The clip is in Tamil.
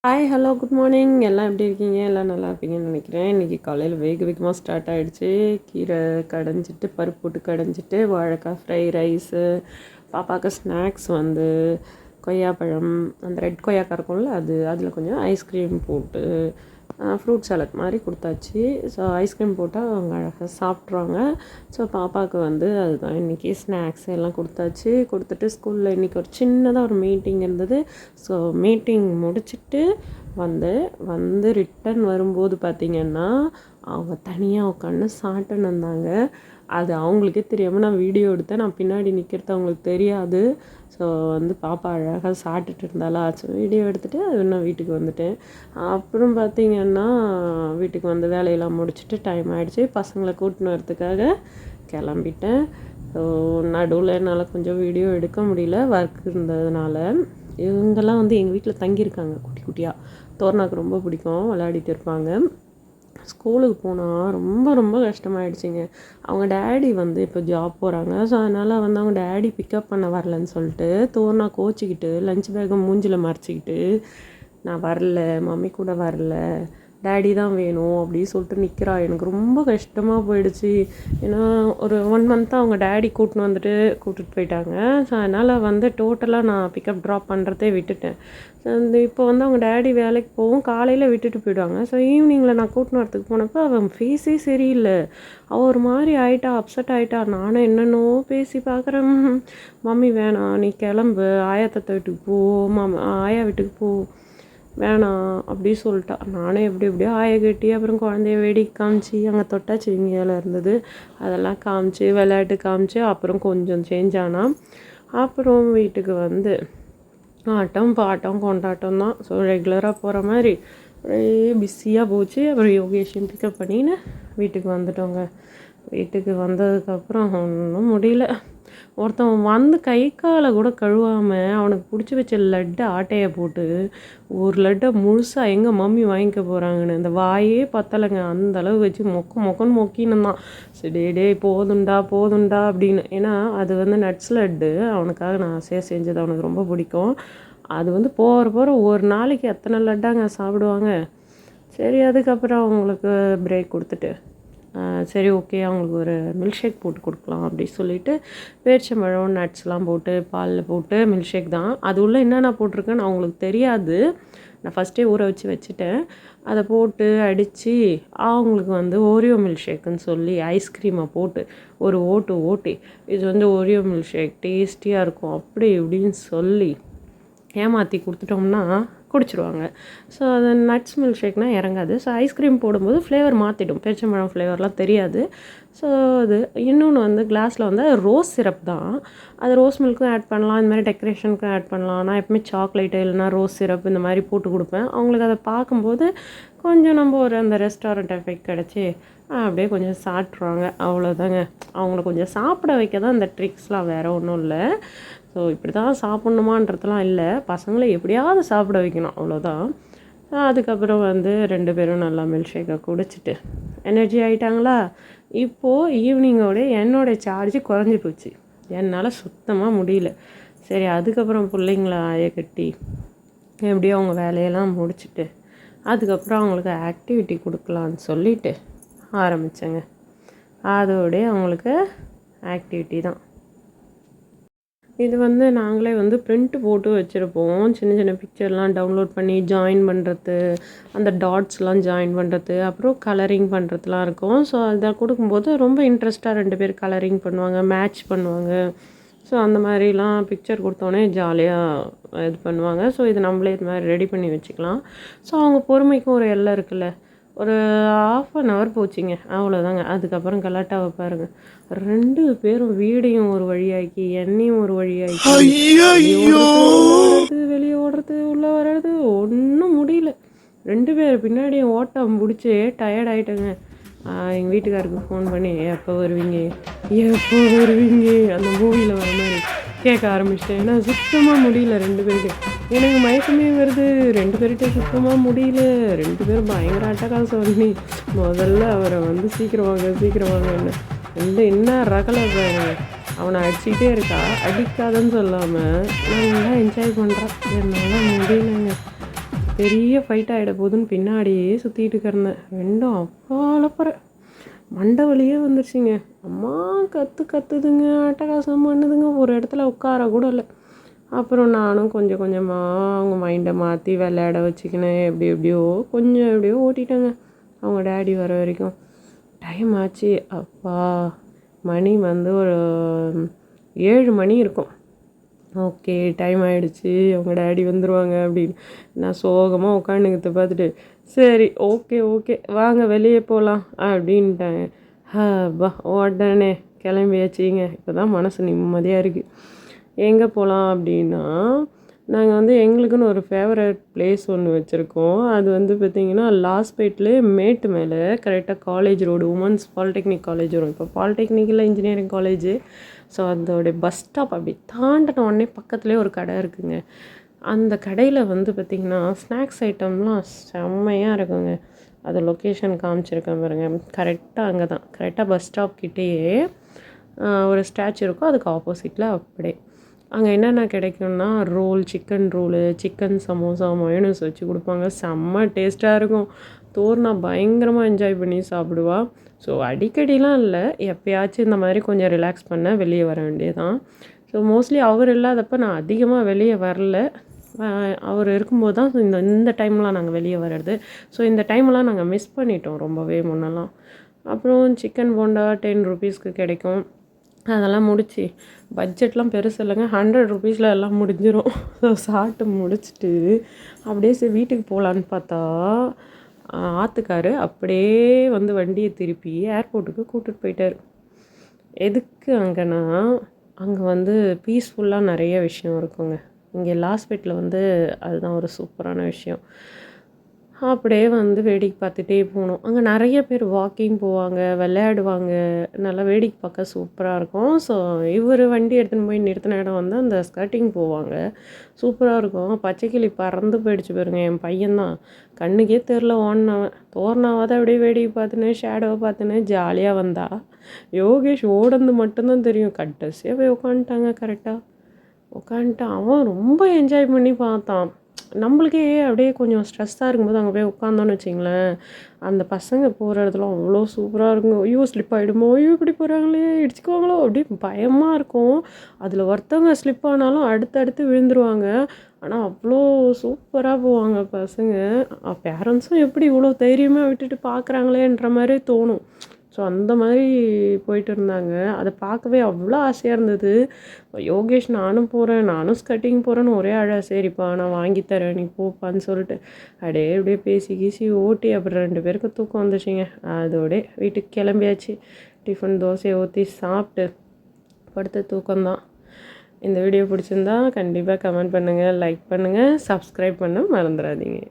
Hi hello good morning. எல்லாம் எப்படி இருக்கீங்க? எல்லாம் நல்லா இருப்பீங்கன்னு நினைக்கிறேன். இன்றைக்கி காலையில் வேகமாக ஸ்டார்ட் ஆகிடுச்சு. கீரை கடைஞ்சிட்டு பருப்பு போட்டு கடைஞ்சிட்டு வாழைக்காய் ஃப்ரை ரைஸு, பாப்பாவுக்கு ஸ்நாக்ஸ் வந்து கொய்யாப்பழம், அந்த ரெட் கொய்யாக்காய் இருக்கும்ல அதில் கொஞ்சம் ஐஸ்கிரீம் போட்டு ஃப்ரூட் சாலட் மாதிரி கொடுத்தாச்சு. ஸோ ஐஸ்கிரீம் போட்டால் அவங்க அழகாக சாப்பிட்ருவாங்க. ஸோ பாப்பாவுக்கு வந்து அதுதான் இன்றைக்கி ஸ்நாக்ஸ் எல்லாம் கொடுத்தாச்சு. கொடுத்துட்டு ஸ்கூலில் இன்றைக்கி ஒரு சின்னதாக ஒரு மீட்டிங் இருந்தது. ஸோ மீட்டிங் முடிச்சுட்டு வந்து ரிட்டன் வரும்போது பார்த்திங்கன்னா அவங்க தனியாக உட்காந்து சாப்பிட்டுன்னு வந்தாங்க. அது அவங்களுக்கே தெரியாமல் நான் வீடியோ எடுத்தேன். நான் பின்னாடி நிற்கிறது அவங்களுக்கு தெரியாது. ஸோ வந்து பாப்பா அழகாக சாப்பிட்டுட்டு இருந்தாளா, ஸோ வீடியோ எடுத்துகிட்டு அது நான் வீட்டுக்கு வந்துட்டேன். அப்புறம் பார்த்திங்கன்னா வீட்டுக்கு வந்து வேலையெல்லாம் முடிச்சுட்டு டைம் ஆகிடுச்சு. பசங்களை கூட்டின்னு வரத்துக்காக கிளம்பிட்டேன். ஸோ நடுவில் என்னால் கொஞ்சம் வீடியோ எடுக்க முடியல, ஒர்க் இருந்ததுனால. இவங்கெல்லாம் வந்து எங்கள் வீட்டில் தங்கியிருக்காங்க குட்டி குட்டியாக. தோர்னாக்கு ரொம்ப பிடிக்கும், விளையாடிட்டு இருப்பாங்க. ஸ்கூலுக்கு போனால் ரொம்ப ரொம்ப கஷ்டமாயிடுச்சிங்க. அவங்க டேடி வந்து இப்போ ஜாப் போகிறாங்க. ஸோ அதனால் வந்து அவங்க டேடி பிக்கப் பண்ண வரலன்னு சொல்லிட்டு தோர்னா கோச்சிக்கிட்டு லஞ்ச் பேக்கை மூஞ்சில் மறைச்சிக்கிட்டு நான் வரல, மம்மி கூட வரல, டேடி தான் வேணும் அப்படின்னு சொல்லிட்டு நிற்கிறா. எனக்கு ரொம்ப கஷ்டமாக போயிடுச்சு. ஏன்னா ஒரு 1 மந்த்தாக அவங்க டேடி கூட்டிகிட்டு போயிட்டாங்க. ஸோ அதனால் வந்து டோட்டலாக நான் பிக்கப் ட்ராப் பண்ணுறதே விட்டுட்டேன். இப்போ வந்து அவங்க டேடி வேலைக்கு போகும், காலையில் விட்டுட்டு போயிடுவாங்க. ஸோ ஈவினிங்கில் நான் கூட்டின்னு வரத்துக்கு போனப்போ அவன் ஃபேஸே சரியில்லை. அவள் ஒரு மாதிரி ஆகிட்டா, அப்செட் ஆகிட்டா. நானும் என்னென்னோ பேசி பார்க்குறேன். மம்மி வேணாம், நீ கிளம்பு, ஆயா தத்தை வீட்டுக்கு போ, ஆயா வீட்டுக்கு போ, வேணாம் அப்படி சொல்லிட்டா. நானே எப்படியோ ஆய கட்டி அப்புறம் குழந்தைய வேடிக்கை காமிச்சு, அங்கே தொட்டாச்சு இங்கேல இருந்தது அதெல்லாம் காமிச்சு விளையாட்டு காமிச்சு அப்புறம் கொஞ்சம் சேஞ்ச் ஆனால் அப்புறம் வீட்டுக்கு வந்து ஆட்டம் பாட்டம் கொண்டாட்டம் தான். ஸோ ரெகுலராக போகிற மாதிரி ஒரே பிஸியாக போச்சு. அப்புறம் யோகேஷன் பிக்கப் பண்ணின்னு வீட்டுக்கு வந்துட்டோங்க. வீட்டுக்கு வந்ததுக்கப்புறம் ஒன்றும் முடியல. ஒருத்தன் வந்து கை காலை கூட கழுவாமல் அவனுக்கு பிடிச்சி வச்ச லட்டை ஆட்டையை போட்டு ஒரு லட்டை முழுசாக எங்கள் மம்மி வாங்கிக்க போகிறாங்கன்னு அந்த வாயே பத்தலைங்க. அந்தளவு வச்சு மொக்கன்னு மொக்கின்னு தான். சரி டே போதுண்டா அப்படின்னு. ஏன்னா அது வந்து நட்ஸ் லட்டு அவனுக்காக நான் செஞ்சது, அவனுக்கு ரொம்ப பிடிக்கும். அது வந்து போகிற ஒரு நாளைக்கு எத்தனை லட்டாங்க சாப்பிடுவாங்க. சரி அதுக்கப்புறம் அவங்களுக்கு பிரேக் கொடுத்துட்டு சரி ஓகே அவங்களுக்கு ஒரு மில்க் ஷேக் போட்டு கொடுக்கலாம் அப்படி சொல்லிவிட்டு பேரிச்சம்பழம் நட்ஸ்லாம் போட்டு பாலில் போட்டு மில்க் ஷேக் தான். அது உள்ளே என்னென்ன போட்டிருக்கேன்னு அவங்களுக்கு தெரியாது. நான் ஃபஸ்ட்டே ஊற வச்சுட்டேன். அதை போட்டு அடித்து அவங்களுக்கு வந்து ஓரியோ மில்க் ஷேக்குன்னு சொல்லி ஐஸ்கிரீமை போட்டு ஒரு ஓட்டி இது வந்து ஓரியோ மில்க் ஷேக் டேஸ்டியாக இருக்கும் அப்படி இப்படின்னு சொல்லி ஏமாற்றி கொடுத்துட்டோம்னா குடிச்சிருவாங்க. ஸோ அது நட்ஸ் மில்க் ஷேக்னால் இறங்காது. ஸோ ஐஸ்கிரீம் போடும்போது ஃப்ளேவர் மாற்றிடும், பேரிச்சம்பழம் ஃப்ளேவர்லாம் தெரியாது. ஸோ அது இன்னொன்று வந்து கிளாஸில் வந்து ரோஸ் சிரப் தான். அது ரோஸ் மில்க்கும் ஆட் பண்ணலாம், இந்த மாதிரி டெக்கரேஷனுக்கும் ஆட் பண்ணலாம். நான் எப்பவுமே சாக்லேட்டு இல்லைனா ரோஸ் சிரப் இந்த மாதிரி போட்டு கொடுப்பேன். அவங்களுக்கு அதை பார்க்கும்போது கொஞ்சம் நம்ம ஒரு அந்த ரெஸ்டாரண்ட் எஃபெக்ட் கிடச்சி அப்படியே கொஞ்சம் சாப்பிட்ருவாங்க. அவ்வளோதாங்க. அவங்கள கொஞ்சம் சாப்பிட வைக்க தான் இந்த ட்ரிக்ஸ்லாம், வேறு ஒன்றும் இல்லை. ஸோ இப்படி தான் சாப்பிட்ணுமான்றதுலாம் இல்லை, பசங்களை எப்படியாவது சாப்பிட வைக்கணும், அவ்வளோதான். அதுக்கப்புறம் வந்து 2 பேரும் நல்லா மில்க் ஷேக்கை குடிச்சிட்டு எனர்ஜி ஆகிட்டாங்களா. இப்போது ஈவினிங்கோட என்னோடய சார்ஜ் குறைஞ்சி போச்சு. என்னால் சுத்தமாக முடியல. சரி அதுக்கப்புறம் பிள்ளைங்கள ஆய கட்டி எப்படியோ அவங்க வேலையெல்லாம் முடிச்சுட்டு அதுக்கப்புறம் அவங்களுக்கு ஆக்டிவிட்டி கொடுக்கலான்னு சொல்லிவிட்டு ஆரம்பித்தேங்க. அதோடய அவங்களுக்கு ஆக்டிவிட்டி தான். இது வந்து நாங்களே வந்து ப்ரிண்ட்டு போட்டு வச்சுருப்போம். சின்ன பிக்சர்லாம் டவுன்லோட் பண்ணி ஜாயின் பண்ணுறது, அந்த டாட்ஸ்லாம் ஜாயின் பண்ணுறது, அப்புறம் கலரிங் பண்ணுறதுலாம் இருக்கும். ஸோ அதை கொடுக்கும்போது ரொம்ப இன்ட்ரெஸ்ட்டாக 2 பேர் கலரிங் பண்ணுவாங்க, மேட்ச் பண்ணுவாங்க. ஸோ அந்த மாதிரிலாம் பிக்சர் கொடுத்தோன்னே ஜாலியாக இது பண்ணுவாங்க. ஸோ இது நம்மளே இது மாதிரி ரெடி பண்ணி வச்சுக்கலாம். ஸோ அவங்க பொறுமைக்கும் ஒரு எல்லை இருக்குல்ல. ஒரு 1/2 hour போச்சுங்க, அவ்வளோதாங்க. அதுக்கப்புறம் கலாட்டாவை பாருங்கள். 2 பேரும் வீடையும் ஒரு வழியாக்கி என்னையும் ஒரு வழியாக்கி வெளியே ஓடுறது உள்ளே வர்றது ஒன்றும் முடியல. 2 பேர் பின்னாடியும் ஓட்டம் பிடிச்சி டயர்ட் ஆகிட்டேங்க. எங்கள் வீட்டுக்காருக்கு ஃபோன் பண்ணி எப்போ வருவீங்க அந்த மூவியில் வர மாதிரி கேட்க ஆரம்பிச்சிட்டேன். ஏன்னா சுத்தமாக முடியல 2 பேருக்கு. எனக்கு மயக்கமே வருது. 2 பேர்கிட்ட சுத்தமாக முடியல. 2 பேரும் பயங்கர அட்டகாசம் பண்ணி முதல்ல அவரை வந்து சீக்கிரம் வாங்கன்னு என்ன ரகலை அவனை அடிச்சுக்கிட்டே இருக்கா. அடிக்காதன்னு சொல்லாமல் நல்லா என்ஜாய் பண்ணுறான். என்னால் முடியலைங்க. பெரிய ஃபைட் ஆகிட போகுதுன்னு பின்னாடியே சுற்றிட்டு கிடந்தேன். ரெண்டும் அப்பாலப்புற மண்டை வலியே வந்துருச்சுங்க. அம்மா கத்துதுங்க, அட்டகாசம் பண்ணுதுங்க, ஒரு இடத்துல உட்கார கூட இல்லை. அப்புறம் நானும் கொஞ்சம் கொஞ்சமாக அவங்க மைண்டை மாற்றி விளையாட வச்சுக்கினேன். எப்படியோ கொஞ்சம் எப்படியோ ஓட்டிட்டேங்க அவங்க டேடி வர வரைக்கும். டைம் ஆச்சு. அப்பா மணி வந்து ஒரு 7 மணி இருக்கும். ஓகே டைம் ஆகிடுச்சி, அவங்க டேடி வந்துடுவாங்க அப்படின்னு நான் சோகமாக உட்காந்துக்கிட்ட பார்த்துட்டு சரி ஓகே வாங்க வெளியே போகலாம் அப்படின்ட்டாங்க. பா உடனே கிளம்பியாச்சிங்க. இப்போ தான் மனசு நிம்மதியாக இருக்குது. எங்கே போகலாம் அப்படின்னா, நாங்கள் வந்து எங்களுக்குன்னு ஒரு ஃபேவரட் பிளேஸ் ஒன்று வச்சுருக்கோம். அது வந்து பார்த்திங்கன்னா லாஸ்பேட்லேயே மேட்டு மேலே கரெக்டாக college road, women's polytechnic college வரும். இப்போ பாலிடெக்னிக்கில் இன்ஜினியரிங் காலேஜு. ஸோ அதோடைய பஸ் ஸ்டாப் அப்படி தாண்டின உடனே பக்கத்துலேயே ஒரு கடை இருக்குங்க. அந்த கடையில் வந்து பார்த்திங்கன்னா ஸ்நாக்ஸ் ஐட்டம்லாம் செம்மையாக இருக்குங்க. அது லொக்கேஷன் காமிச்சிருக்கேன் பாருங்கள். கரெக்டாக அங்கே தான், கரெக்டாக பஸ் ஸ்டாப் கிட்டேயே ஒரு ஸ்டாச்சு இருக்கும். அதுக்கு ஆப்போசிட்டில் அப்படியே அங்கே என்னென்ன கிடைக்கும்னா roll, chicken roll, chicken samosa, mayonnaise வச்சு கொடுப்பாங்க. செம்ம டேஸ்ட்டாக இருக்கும். தோர்னா பயங்கரமாக என்ஜாய் பண்ணி சாப்பிடுவா. ஸோ அடிக்கடிலாம் இல்லை, எப்போயாச்சும் இந்த மாதிரி கொஞ்சம் ரிலாக்ஸ் பண்ண வெளியே வர வேண்டியதான். ஸோ மோஸ்ட்லி அவர் இல்லாதப்போ நான் அதிகமாக வெளியே வரல. அவர் இருக்கும்போது தான் இந்த டைம்லாம் நாங்கள் வெளியே வர்றது. ஸோ இந்த டைம்லாம் நாங்கள் மிஸ் பண்ணிட்டோம் ரொம்பவே முன்னெல்லாம். அப்புறம் சிக்கன் போண்டா 10 ருபீஸ்க்கு கிடைக்கும். அதெல்லாம் முடித்து பட்ஜெட்லாம் பெருசு இல்லைங்க, 100 ருபீஸில் எல்லாம் முடிஞ்சிடும். ஸோ சாப்பிட்டு முடிச்சுட்டு அப்படியே சரி வீட்டுக்கு போகலான்னு பார்த்தா ஆற்றுக்காரு அப்படியே வந்து வண்டியை திருப்பி ஏர்போர்ட்டுக்கு கூப்பிட்டுட்டு போயிட்டார். எதுக்கு அங்கேனா, அங்கே வந்து பீஸ்ஃபுல்லாக நிறைய விஷயம் இருக்குங்க. இங்கே லாஸ்பேட்டில் வந்து அதுதான் ஒரு சூப்பரான விஷயம். அப்படியே வந்து வேடிக்கை பார்த்துட்டே போகணும். அங்கே நிறைய பேர் வாக்கிங் போவாங்க, விளையாடுவாங்க, நல்லா வேடிக்கை பார்க்க சூப்பராக இருக்கும். ஸோ இவர் வண்டி எடுத்துன்னு போய் நிறுத்தின இடம் வந்து அந்த ஸ்கர்ட்டிங் போவாங்க. சூப்பராக இருக்கும். பச்சைக்கிளி பறந்து போயிடுச்சு பாருங்க. என் பையன்தான் கண்ணுக்கே தெரில ஓடினவன். தோர்னாவாத அப்படியே வேடிக்கை பார்த்துன்னு ஷேடோவை பார்த்துன்னு ஜாலியாக வந்தா. யோகேஷ் ஓடந்து மட்டும்தான் தெரியும். கடைசியாக போய் உட்காந்துட்டாங்க. கரெக்டாக உட்காந்துட்டான். அவன் ரொம்ப என்ஜாய் பண்ணி பார்த்தான். நம்மளுக்கே அப்படியே கொஞ்சம் ஸ்ட்ரெஸ்ஸாக இருக்கும்போது அங்கே போய் உட்காந்தோன்னு வச்சிங்களேன், அந்த பசங்க போகிற இடத்துல அவ்வளோ சூப்பராக இருக்குங்க. ஐயோ ஸ்லிப் ஆகிடுமோ, ஐயோ இப்படி போகிறாங்களே, இடிச்சுக்குவாங்களோ, அப்படியே பயமாக இருக்கும். அதில் ஒருத்தவங்க ஸ்லிப் ஆனாலும் அடுத்தடுத்து விழுந்துருவாங்க. ஆனால் அவ்வளோ சூப்பராக போவாங்க பசங்க. பேரண்ட்ஸும் எப்படி இவ்வளோ தைரியமாக விட்டுட்டு பார்க்குறாங்களேன்ற மாதிரி தோணும். ஸோ அந்த மாதிரி போயிட்டு இருந்தாங்க. அதை பார்க்கவே அவ்வளோ ஆசையாக இருந்தது. யோகேஷ் நானும் போகிறேன், நானும் ஸ்கட்டிங் போகிறேன்னு ஒரே சரிப்பா நான் வாங்கித்தரேன் நீ போப்பான்னு சொல்லிட்டு அப்படியே பேசி கீசி ஓட்டி அப்புறம் 2 பேருக்கு தூக்கம் வந்துச்சுங்க. அதோடய வீட்டுக்கு கிளம்பியாச்சு. டிஃபன் தோசையை ஊற்றி சாப்பிட்டு படுத்த தூக்கம்தான். இந்த வீடியோ பிடிச்சிருந்தா கண்டிப்பாக கமெண்ட் பண்ணுங்கள், லைக் பண்ணுங்கள், சப்ஸ்கிரைப் பண்ண மறந்துடாதீங்க.